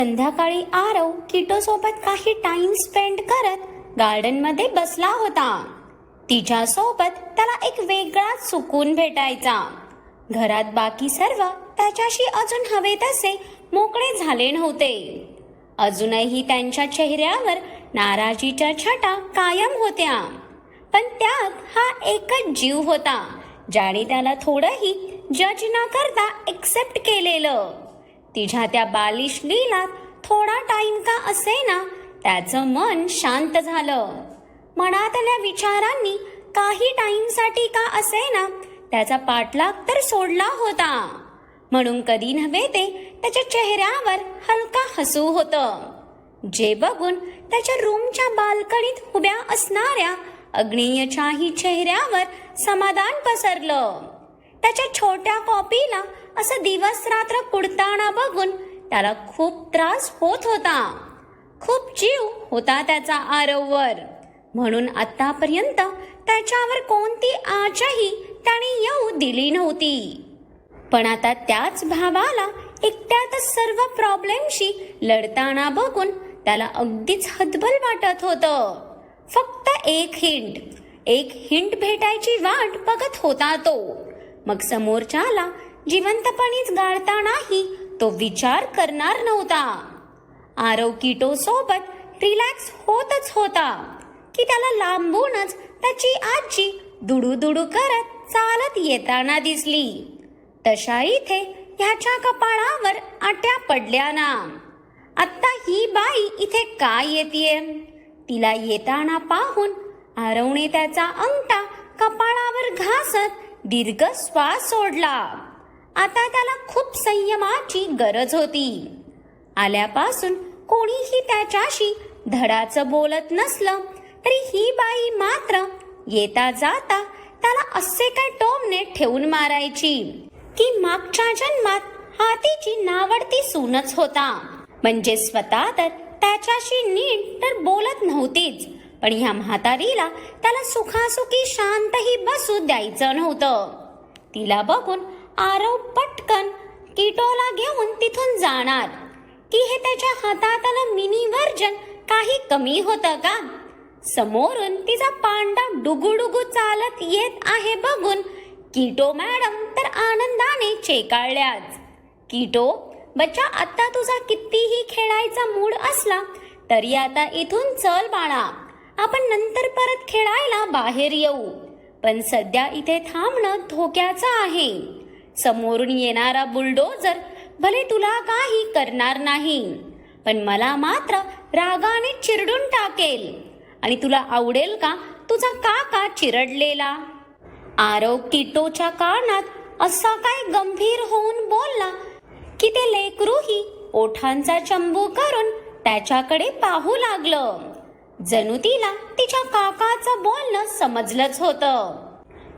संध्याकाळी आरव किटो सोबत काही टाइम स्पेंड करत गार्डन मध्ये बसला होता. तिच्या सोबत त्याला एक वेगळाच सुकून भेटायचा. घरात बाकी सर्व त्याच्याशी अजून हवे तसे मोकळे झाले नव्हते. अजूनही त्यांच्या चेहऱ्यावर नाराजीच्या छटा कायम होत्या, पण त्यात हा एकच जीव होता ज्याने त्याला थोडंही जज न करता एक्सेप्ट केलेलं. तिच्या त्या बालिश लीलात थोडा टाइम का असेना त्याचं मन शांत झालं. मनातल्या विचारांनी काही टाइमसाठी का असेना त्याचा पाठलाग तर सोडला होता. म्हणून कधी नव्हे ते त्याच्या चेहऱ्यावर हलका हसू होतं, जे बघून त्याच्या रूमच्या बाल्कनीत उभ्या असणाऱ्या अग्नेयच्याही चेहऱ्यावर समाधान पसरलं. त्याच्या छोट्या कॉपीला असं दिवस रात्र कुडताना बघून त्याला खूप त्रास होत होता. खूप जीव होता त्याचा आरववर, म्हणून आतापर्यंत त्याच्यावर कोणती आजही त्याने येऊ दिली नव्हती. पण आता त्याच भावाला एकट्यातच सर्व प्रॉब्लेमशी लढताना बघून त्याला अगदीच हतबल वाटत होतं. फक्त एक हिंट भेटायची वाट बघत होता तो. मग समोरच्याला जिवंतपणीच गाळतानाही तो विचार करणार नव्हता. आरव किटो सोबत रिलॅक्स होतच होता की त्याला लांबूनच त्याची आजी दुडू करत चालत येताना दिसली. तशा इथे ह्याच्या कपाळावर आट्या पडल्या ना. आता ही बाई इथे काय येतेय? तिला येताना पाहून आरवने त्याचा अंगठा कपाळावर घासत दीर्घ श्वास सोडला. आता त्याला खूप संयमाची गरज होती. आल्यापासून कोणीही त्याच्याशी धडाचं बोलत नसलं तरी ही बाई मात्र येता जाता त्याला असे काय टोमणे ठेवून मारायची की मागच्या जन्मात हा तिची नावडती सूनच होता. म्हणजे स्वतः तर त्याच्याशी नीट तर बोलत नव्हतीच, पण ह्या म्हातारीला त्याला सुखासुखी शांतही बसू द्यायचं नव्हतं. तिला बघून आरव पटकन किटोला घेऊन तिथून जाणार की हे त्याच्या हातातलं मिनी वर्जन काही कमी होतं का? समोरून तिचा पांडा डुगुडुगू चालत येत आहे बघून किटो मॅडम तर आनंदाने चेकाळल्याच. किटो बच्चा, आता तुझा कितीही खेळायचा मूड असला तरी आता इथून चल बाळा, आपण नंतर परत खेळायला बाहेर येऊ. पण सध्या इथे थांबणं धोक्याचं आहे. समोरून येणारा बुलडोझर भले तुला काही करणार नाही, पण मला मात्र रागाने चिरडून टाकेल. आणि तुला आवडेल का तुझा काका चिरडलेला? आरव किटोच्या कानात असा काय गंभीर होऊन बोलला की ते लेकरूही ओठांचा चंबू करून त्याच्याकडे पाहू लागलं. जणू तिला तिच्या काकाचं बोलणं समजलंच होतं.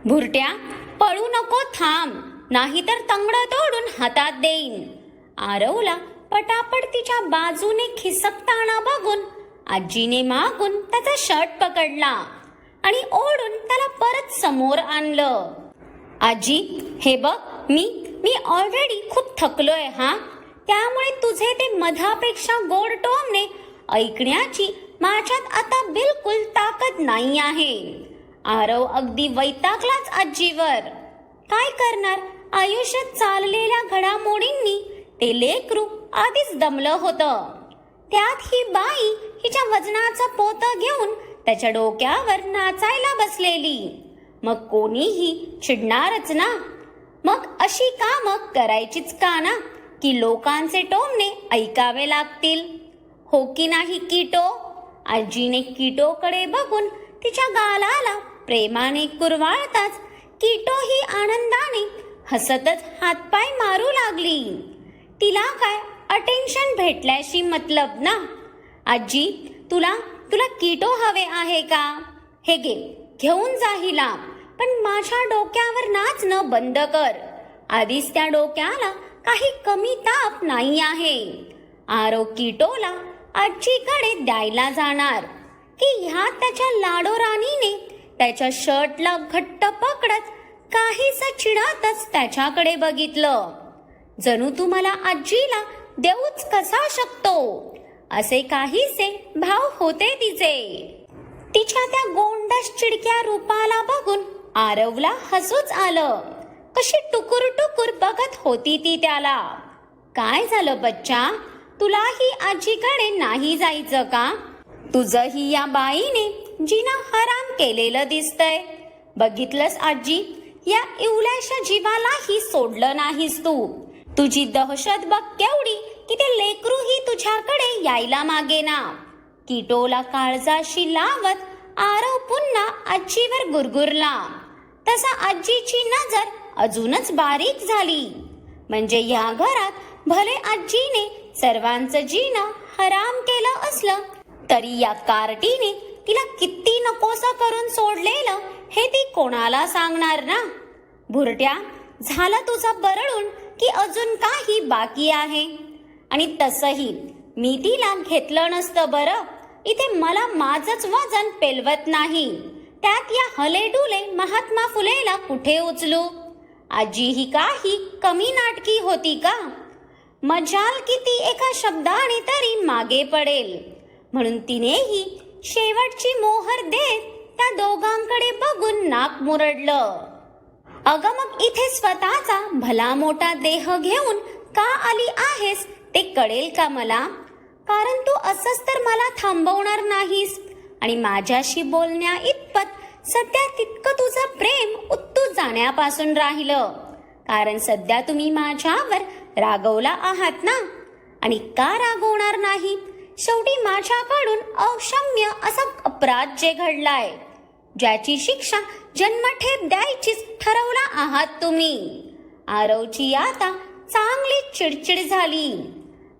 भुरट्या, पळू नको, थांब, नाहीतर तंगड तोडून हातात देईन. आरवला पटापट तिच्या बाजूने खिसकताना बघून आजीने मागून त्याचा शर्ट पकडला आणि ओढून त्याला परत समोर आणलं. आजी, हे बघ, मी ऑलरेडी खूप थकलोय हा, त्यामुळे तुझे ते मधापेक्षा गोड टोमणे ऐकण्याची माझ्यात आता बिलकुल ताकद नाही आहे. आरव अगदी वैतागलाच आजीवर. काय करणार, आयुष्यात चाललेल्या घडामोडींनी ते लेकरू आधीच दमलं होतं. त्यात ही बाई हिच्या वजनाचं पोतं घेऊन त्याच्या डोक्यावर नाचायला बसलेली. मग कोणीही चिडणारच ना. मग अशी कामं करायचीच का ना की लोकांचे टोमणे ऐकावे लागतील? हो की नाही किटो? आजीने किटोकडे बघून तिच्या गालाला प्रेमाने कुरवाळताच किटो ही आनंदाने हसतच हातपाय मारू लागली. तिला काय अटेन्शन भेटल्याशी मतलब ना. आजी, तुला किटो हवे आहे का? हे घे, घेऊन जा हिला, पण माझ्या डोक्यावर नाचणं बंद कर. आधीच त्या डोक्याला काही कमी ताप नाही आहे. आरव किटोला आजीकडे द्यायला जाणार की ह्या त्याच्या लाडोराणीने त्याच्या शर्टला घट्ट पकडत काहीसं चिडतच त्याच्याकडे बघितलं. जणू तुम्हाला आजीला देऊच कसा शकतो, असे काहीसे भाव होते तिचे. तिच्या त्या गोंडस चिडक्या रूपाला बघून आरवला हसूच आलं. कशी टुकुर टुकुर बघत होती ती त्याला. काय झालं बच्चा, तुलाही आजीकडे नाही जायचं का? तुझंही या बाईने जिना हराम केलेलं दिसतंय. बघितलंस आजी, या इवल्याशा जीवालाही सोडलं नाहीस तू. तुझी दहशत बघ केवढी की ते लेकरूही तुझ्याकडे यायला मागेना. किटोला काळजाशी लावत आरव पुन्हा आजीवर गुरगुरला. तसा आजीची नजर अजूनच बारीक झाली. म्हणजे या घरात भले आजीने सर्वांचं जीणं हराम केलं असलं तरी या कार्टीने तिला किती नकोसं करून सोडलेलं हे ती कोणाला सांगणार ना. भुरट्या, झालं तुझा बरळून की अजून काही बाकी आहे. आणि तसंही मी तिला घेतलं नसतं बरं. इथे मला माझंच वजन पेलवत नाही, त्यात या हलेडुले महात्मा फुलेला कुठे उचलू? आजी ही काही कमी नाटकी होती का? मजाल किती एका शब्दाने तरी मागे पडेल, म्हणून तिनेही शेवटची मोहर देत त्या दोघांकडे बघून नाक मुरडलं. अगं मग इथे स्वतःचा भला मोठा देह घेऊन का आली आहेस ते कळेल का मला? कारण तू असंच तर मला थांबवणार नाहीस आणि माझ्याशी बोलण्या इतपत सध्या तितकं तुझं प्रेम उत्तू जाण्यापासून राहिलं. कारण सध्या तुम्ही माझ्यावर रागवला आहात ना. आणि का रागवणार नाही? शेवटी माझ्याकडून अक्षम्य असा अपराध जे घडलाय, ज्याची शिक्षा जन्मठेप द्यायचीच ठरवला आहात तुम्ही. आरवची आता चांगली चिडचिड झाली.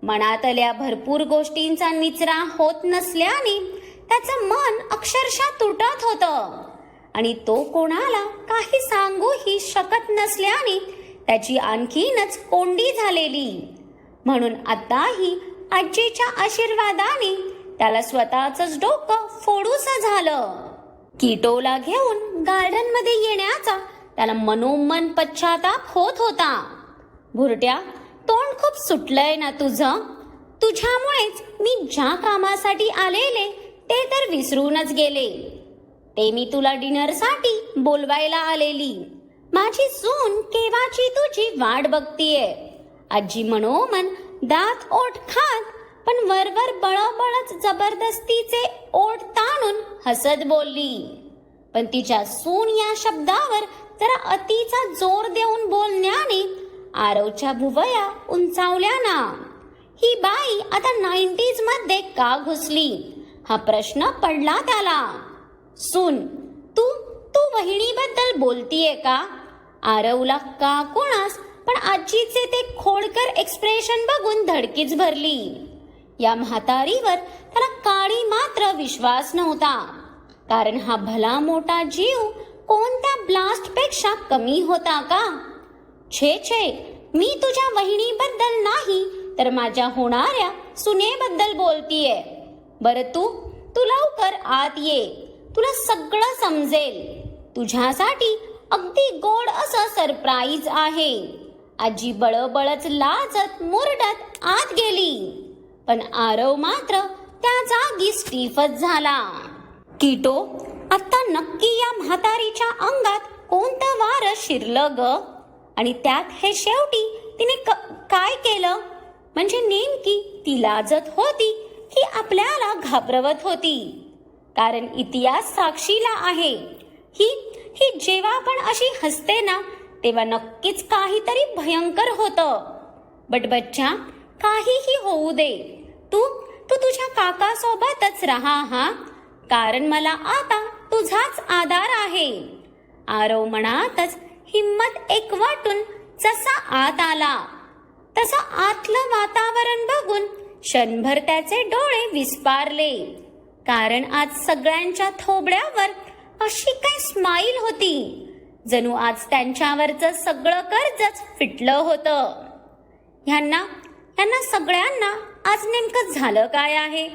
मनातल्या भरपूर गोष्टींचा निचरा होत नसल्याने त्याचं मन अक्षरशः तुटत होतं आणि तो कोणाला काही सांगूही शकत नसल्याने त्याची आणखीनच कोंडी झालेली. म्हणून आताही आजीच्या आशीर्वादाने त्याला स्वतःच डोकं फोडूसं झालं. किटोला घेऊन गार्डन मध्ये येण्याचा त्याला मनोमन पश्चाताप होत होता. भुरट्या, तोंड खूप सुटलंय ना तुझं. तुझ्यामुळेच मी ज्या कामासाठी आलेले ते तर विसरूनच गेले. ते मी तुला डिनरसाठी बोलवायला आलेली. माझी सून केव्हाची तुझी वाट बघतीये. आजी मनोमन दात ओठ खात पण वरवर बळबळच जबरदस्तीचे ओठ ताणून हसत बोलली. पण तिच्या सून या शब्दावर जरा अतिचा जोर देऊन बोलण्याने आरवच्या भुवया उंचावल्या ना. ही बाई आता 90s मध्ये का घुसली हा प्रश्न पडला त्याला. सून, तू तू वहिनीबद्दल बोलतीये का? आरवला का कोणास पण आजीचे ते खोडकर एक्सप्रेशन बघून धडकीच भरली. या म्हातारीवर त्याला काळी मात्र विश्वास नव्हता. कारण हा भला मोठा जीव कोणत्या ब्लास्ट पेक्षा कमी होता का? छे छे, मी तुझ्या वहिनीबद्दल नाही तर माझ्या होणाऱ्या सुनेबद्दल बोलतीये. बरं, तू लवकर आत ये, तुला सगळं समजेल. तुझ्यासाठी अगदी गोड असं सरप्राईज आहे. आजी बळबळच लाजत मुरडत आत गेली. पण आरव मात्र त्या जागी स्टीफच झाला. किटो, आता नक्की या म्हातारीच्या अंगात कोणतं वारं शिरलं ग? आणि त्यात हे शेवटी तिने काय केलं? म्हणजे नेमकी ती लाजत होती की आपल्याला घाबरवत होती? कारण इतिहास साक्षीला आहे, ही जेव्हा पण अशी हसते ना तेव्हा नक्कीच काहीतरी भयंकर होतं. बट बच्चा, काहीही होऊ दे, तू तुझ्या काकासोबतच राहा हा. कारण मला आता तुझाच आधार आहे. आरव मनातच हिम्मत एकवटून जसा आत आला तसा आतलं वातावरण बघून क्षणभर त्याचे डोळे विस्पारले. कारण आज सगळ्यांच्या थोबड्यावर अशी काय स्माईल होती, जणू आज त्यांच्यावरचं सगळं कर्जच फिटलं होतं. ह्यांना सगळ्यांना आज नेमकं झालं काय आहे?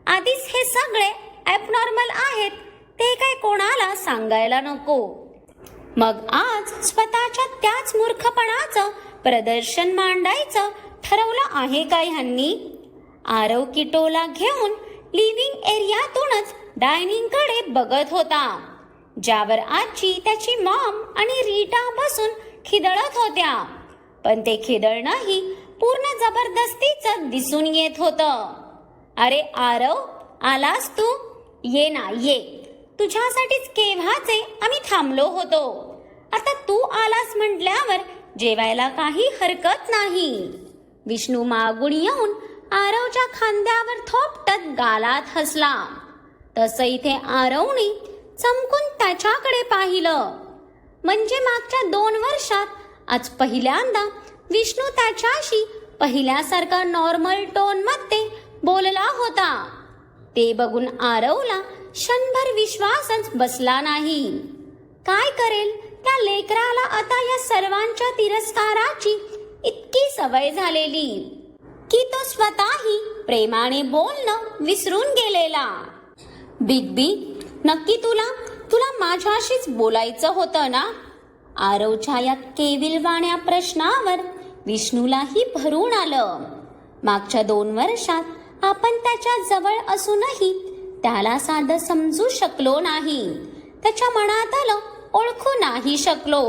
आधीच हे सगळे ॲबनॉर्मल आहेत ते काय कोणाला सांगायला नको. मग आज स्वतःच्या त्याच मूर्खपणाचं प्रदर्शन मांडायचं ठरवलं आहे काय ह्यांनी? आरव किटोला घेऊन लिव्हिंग एरियातूनच डायनिंग कडे बघत होता, ज्यावर आजी, त्याची मॉम आणि रीटा बसून खिदळत होत्या. पण ते खिदळणंही पूर्ण जबरदस्तीचं दिसून येत होतं. अरे आरव, आलास तू? ये ना ये, तुझ्यासाठीच केव्हाचे आम्ही थांबलो होतो. आता तू आलास म्हटल्यावर जेवायला काही हरकत नाही. विष्णू मागून येऊन आरवच्या खांद्यावर थोपटत गालात हसला. तसं इथे आरवने चमकून त्याच्याकडे पाहिलं. म्हणजे मागच्या 2 वर्षात आज पहिल्यांदा विष्णू त्याच्याशी पहिल्यासारखा नॉर्मल टोन मध्ये बोलला होता. ते बघून आरवला क्षणभर विश्वासच बसला नाही. काय करेल त्या लेकराला आता या सर्वांच्या तिरस्काराची इतकी सवय झालेली की तो स्वतःही प्रेमाने बोलणं विसरून गेलेला. बिग बी, नक्की तुला माझ्याशीच बोलायचं होतं ना? आरवच्या या केविलवाण्या प्रश्नावर विष्णूलाही भरून आलं. मागच्या 2 वर्षात आपण त्याच्या जवळ असूनही त्याला साधं समजू शकलो नाही, त्याच्या मनातलं ओळखू नाही शकलो.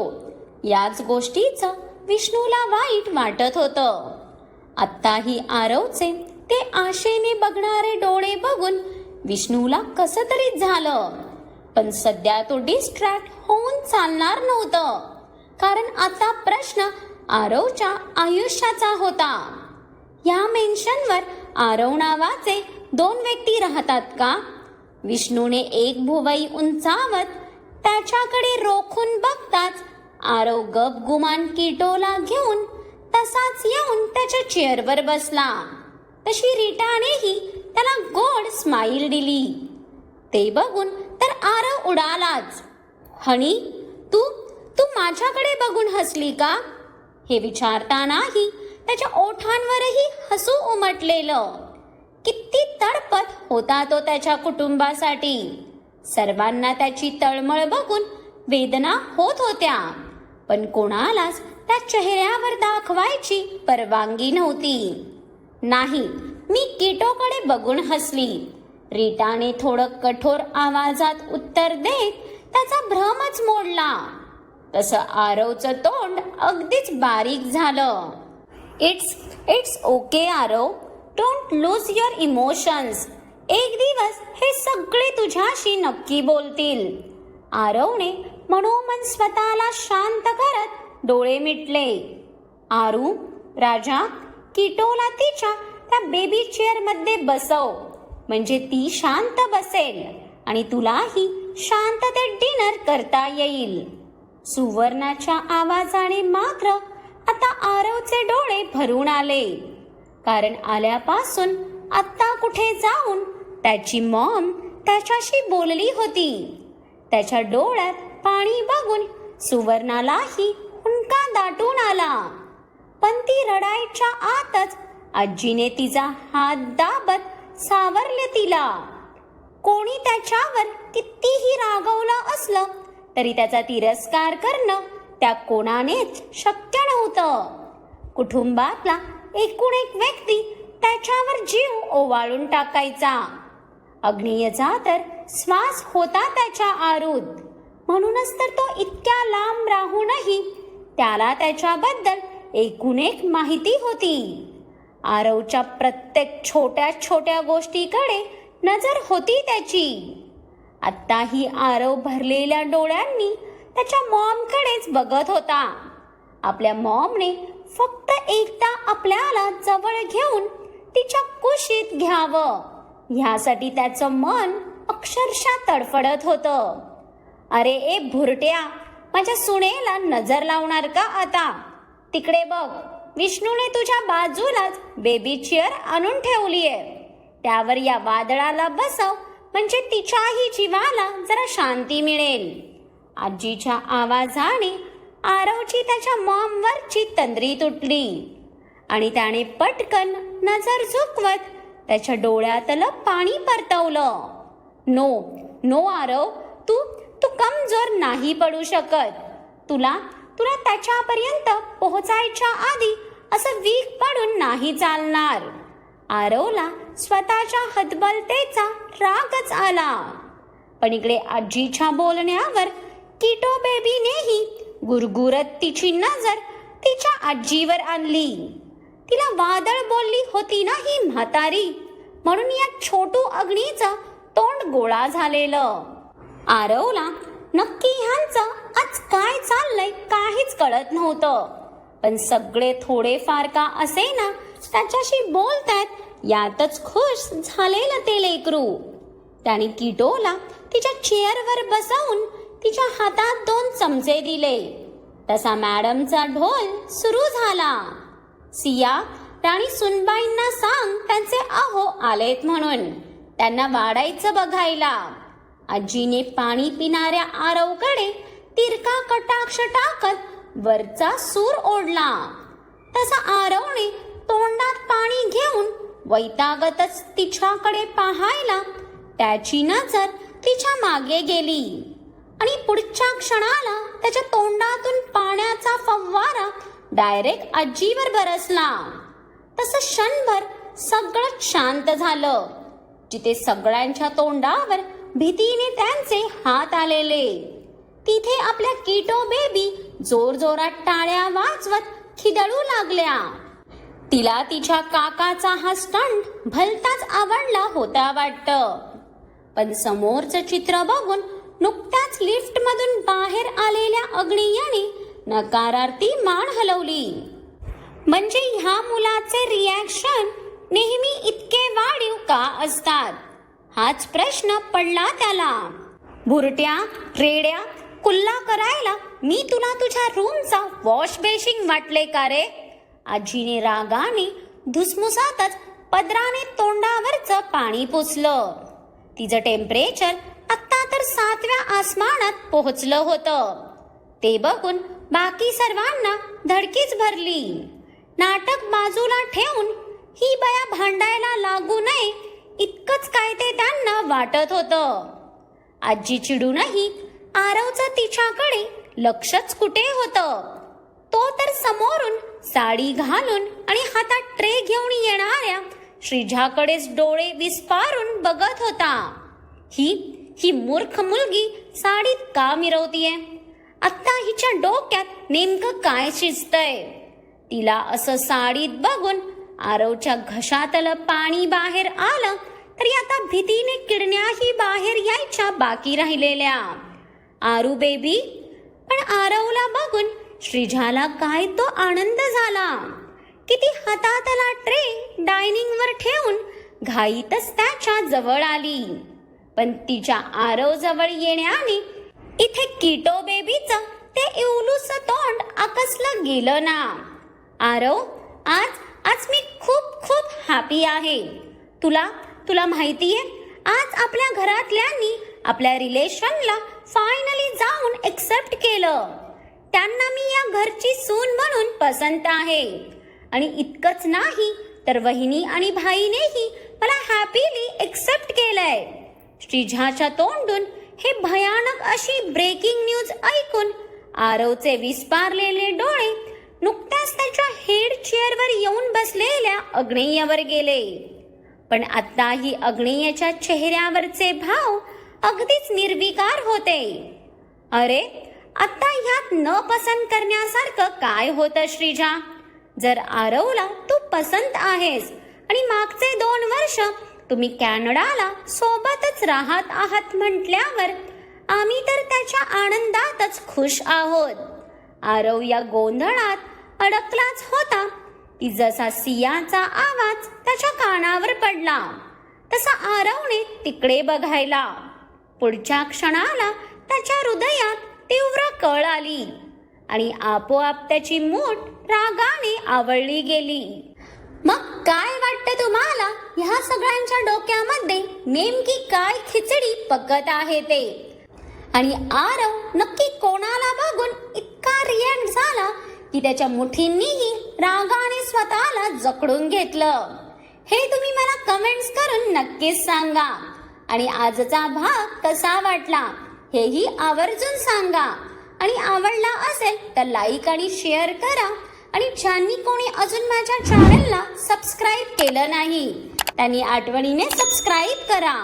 याच गोष्टीचं विष्णूला वाईट वाटत होतं. आत्ताही आरवचे ते आशेने बघणारे डोळे बघून विष्णूला कसं तरी झालं. पण सध्या तो डिस्ट्रॅक्ट होऊन चालणार नव्हतं, कारण आता प्रश्न आरवच्या आयुष्याचा होता. या मेन्शनवर आरव नावाचे 2 व्यक्ती राहतात का? विष्णूने एक भुवई उंचावत त्याच्याकडे रोखून बघताच आरव गपगुमान किटोला घेऊन तसाच येऊन त्याच्या चेअरवर बसला. तशी रीटानेही त्याला गोड स्माईल दिली. ते बघून तर आरव उडालाच. हनी, तू माझ्याकडे बघून हसली का? हे विचारतानाही त्याच्या ओठांवरही हसू उमटलेलं. किती तडपत होता तो त्याच्या कुटुंबासाठी. सर्वांना त्याची तळमळ बघून वेदना होत होत्या, पण कोणालाच त्या चेहऱ्यावर दाखवायची परवानगी नव्हती. नाही, मी किटोकडे बघून हसली. रीटाने थोडं कठोर आवाजात उत्तर देत त्याचा भ्रमच मोडला. तसं आरवचं तोंड अगदीच बारीक झालं. It's okay Aarav, don't lose your emotions. एक दिवस हे सगळे तुझ्याशी नक्की बोलतील. आरवने मनोमन स्वतःला शांत करत डोळे मिटले. आरू, राजा, किटोला तिच्या त्या बेबी चेअर मध्ये बसव, म्हणजे ती शांत बसेल आणि तुलाही शांततेत डिनर करता येईल. सुवर्णाच्या आवाजाने मात्र आता आरवचे डोळे भरून आले, कारण आल्यापासून आता कुठे जाऊन त्याची मॉम त्याच्याशी बोलली होती. त्याच्या डोळ्यात पाणी बघून सुवर्णालाही हुंदका दाटून आला. पण ती रडायच्या आतच आजीने तिचा हात दाबत सावरले तिला. कोणी त्याच्यावर कितीही रागवलं असलं तरी त्याचा तिरस्कार करणं त्या कोणानेच शक्य नव्हतं. कुटुंबातला एकूण एक व्यक्ती त्याच्यावर जीव ओवाळून टाकायचा. अग्नीयचा तर श्वास होता त्याच्या आरूत. म्हणूनच तर तो इतक्या लांब राहूनही त्याला त्याच्याबद्दल एकूण एक माहिती होती. आरवच्या प्रत्येक छोट्या छोट्या गोष्टीकडे नजर होती त्याची. आत्ताही आरव भरलेल्या डोळ्यांनी त्याच्या मॉमकडेच बघत होता. आपल्या मॉमने फक्त एकदा आपल्याला जवळ घेऊन तिच्या कुशीत घ्यावं, ह्यासाठी त्याचं मन अक्षरशः तडफडत होतं. अरे ए भुरट्या, माझ्या सुनेला नजर लावणार का आता? तिकडे बघ, विष्णूने तुझ्या बाजूलाच बेबी चेअर आणून ठेवलीये. त्यावर या वादळाला बसव, म्हणजे तिच्याही जीवाला जरा शांती मिळेल. आजीच्या आवाजाने आरवची त्याच्या मॉमवरची तंद्री तुटली आणि त्याने पटकन नजर झुकवत त्याच्या डोळ्यातलं पाणी परतवलं. नो आरव, तू कमजोर नाही पडू शकत. तुला त्याच्यापर्यंत पोहोचायच्या आधी असं वीक पडून नाही चालणार. आरवला स्वतःच्या हतबलतेचा रागच आला. पण इकडे आजीच्या बोलण्यावर किटो बेबीनेही गुरगुरत तिची नजर तिच्या आजीवर आणली. तिला वादळ बोलली होती ना ही म्हातारी, म्हणून या छोटू अग्नीचं तोंड गोळा झालेलं. आरवला नक्की ह्यांचं आज काय चाललंय काहीच कळत नव्हतं. पण सगळे थोडेफार का असेना त्याच्याशी बोलतायत यातच खुश झालेलं ते लेकरू. त्याने किटोला तिच्या चेअरवर बसवून तिच्या हातात 2 चमचे दिले. तसा मॅडमचा ढोल सुरू झाला. सिया, राणी सुनबाईंना सांग त्यांचे अहो आलेत म्हणून, त्यांना वाढायचं बघायला. आजीने पाणी पिणाऱ्या आरवकडे तिरका कटाक्ष टाकत वरचा सूर ओढला. तसा आरवने तोंडात पाणी घेऊन वैतागतच तिच्याकडे पाहायला त्याची नजर तिच्या मागे गेली आणि पुढच्या क्षणाला त्याच्या तोंडातून पाण्याचा फव्वारा डायरेक्ट आजीवर बरसला. तसं क्षणभर सगळं शांत झालं. जिथे सगळ्यांच्या तोंडावर भीतीने त्यांचे हात आलेले, तिथे आपल्या किटो बेबी जोरजोरात टाळ्या वाजवत खिदळू लागल्या. तिला तिच्या काकाचा हा स्टंट भलताच आवडला होता वाटतं. पण समोरचं चित्र बघून नुकत्याच लिफ्टमधून बाहेर आलेल्या अग्नियाने नकारार्थी मान हलवली. म्हणजे ह्या मुलाचे रिॲक्शन नेहमी इतके वाढीव का असतात, हाच प्रश्न पडला त्याला. बुरट्या, रेड्या, कुल्ला करायला मी तुला तुझ्या रूमचा वॉश बेसिन वाटले का रे? आजीने रागाने धुसमुसातच पदराने तोंडावरचं पाणी पुसलं. तिचं टेम्परेचर आत्ता तर 7व्या आसमानात पोहोचलं होतं. ते बघून बाकी सर्वांना धडकीच भरली. नाटक बाजूला ठेवून ही बया भांडायला लागू नये इतकंच काय ते त्यांना वाटत होतं. आजी चिडूनही आरवचं तिच्याकडे लक्षच कुठे होतं. तो तर समोरून साडी घालून आणि हातात ट्रे घेऊन येणाऱ्या श्रीजाकडेच डोळे विस्फारून बघत होता. ही मूर्ख मुलगी साडीत का मिरवतीये? आत्ता हिच्या डोक्यात नेमकं काय शिजतंय? तिला असं साडीत बघून आरवच्या घशातलं पाणी बाहेर आलं तरी आता भीतीने किडण्याही बाहेर यायच्या बाकी राहिलेल्या. आरू बेबी, पण आरवला बघून श्रीजाला काय तो आनंद झाला. किती हातातला ट्रे डायनिंगवर ठेवून घाईतच त्याच्या जवळ आली. पण तिच्या आरव जवळ येण्याने इथे किटो बेबीचं ते इवलूस तोंड आकसलं गेलं ना. आरव, आज मी खूप हॅपी आहे. तुला माहितीये, आज आपल्या घरातल्यांनी आपल्या रिलेशनला फायनली जाऊन एक्सेप्ट केलं. त्यांना मी या घरची सून म्हणून पसंत आहे. आणि इतकंच नाही तर वहिनी आणि भाईनेही मला हॅपीली एक्सेप्ट केलंय. श्रीजाच्या तोंडून हे भयानक अशी ब्रेकिंग न्यूज ऐकून आरवचे विस्पारलेले डोळे नुकत्याच त्याच्या हेड चेअरवर येऊन बसलेल्या अग्नेयवर गेले. पण आत्ताही अग्नेयच्या चेहऱ्यावरचे भाव अगदीच निर्विकार होते. अरे, आता ह्यात न पसंत करण्यासारखं काय होतं श्रीजा? जर आरवला तू पसंत आहेस आणि मागचे 2 वर्ष तुम्ही कॅनडाला सोबतच राहत आहात म्हटल्यावर आम्ही तर त्याच्या आनंदातच खुश आहोत. आरव या गोंधळात अडकलाच होता की जसा सियाचा आवाज त्याच्या कानावर पडला तसा आरवने तिकडे बघायला. पुढच्या क्षणाला त्याच्या हृदयात तीव्र कळ आली आणि आपोआप त्याची मूठ रागाने आवळली गेली. मग काय वाटतं तुम्हाला ह्या सगळ्यांच्या डोक्यामध्ये नेमकी काय खिचडी पकत आहे ते? आणि आरव नक्की कोणाला बघून इतका रिॲक्ट झाला की त्याच्या मुठींनीही रागाने स्वतःला जखडून घेतलं? हे तुम्ही मला कमेंट्स करून नक्कीच सांगा. आणि आजचा भाग कसा वाटला हेही आवर्जून सांगा. आणि आवडला असेल तर लाईक आणि शेअर करा. आणि ज्यांनी कोणी अजून माझ्या चॅनलला सबस्क्राईब केलं नाही त्यांनी आठवणीने सबस्क्राईब करा.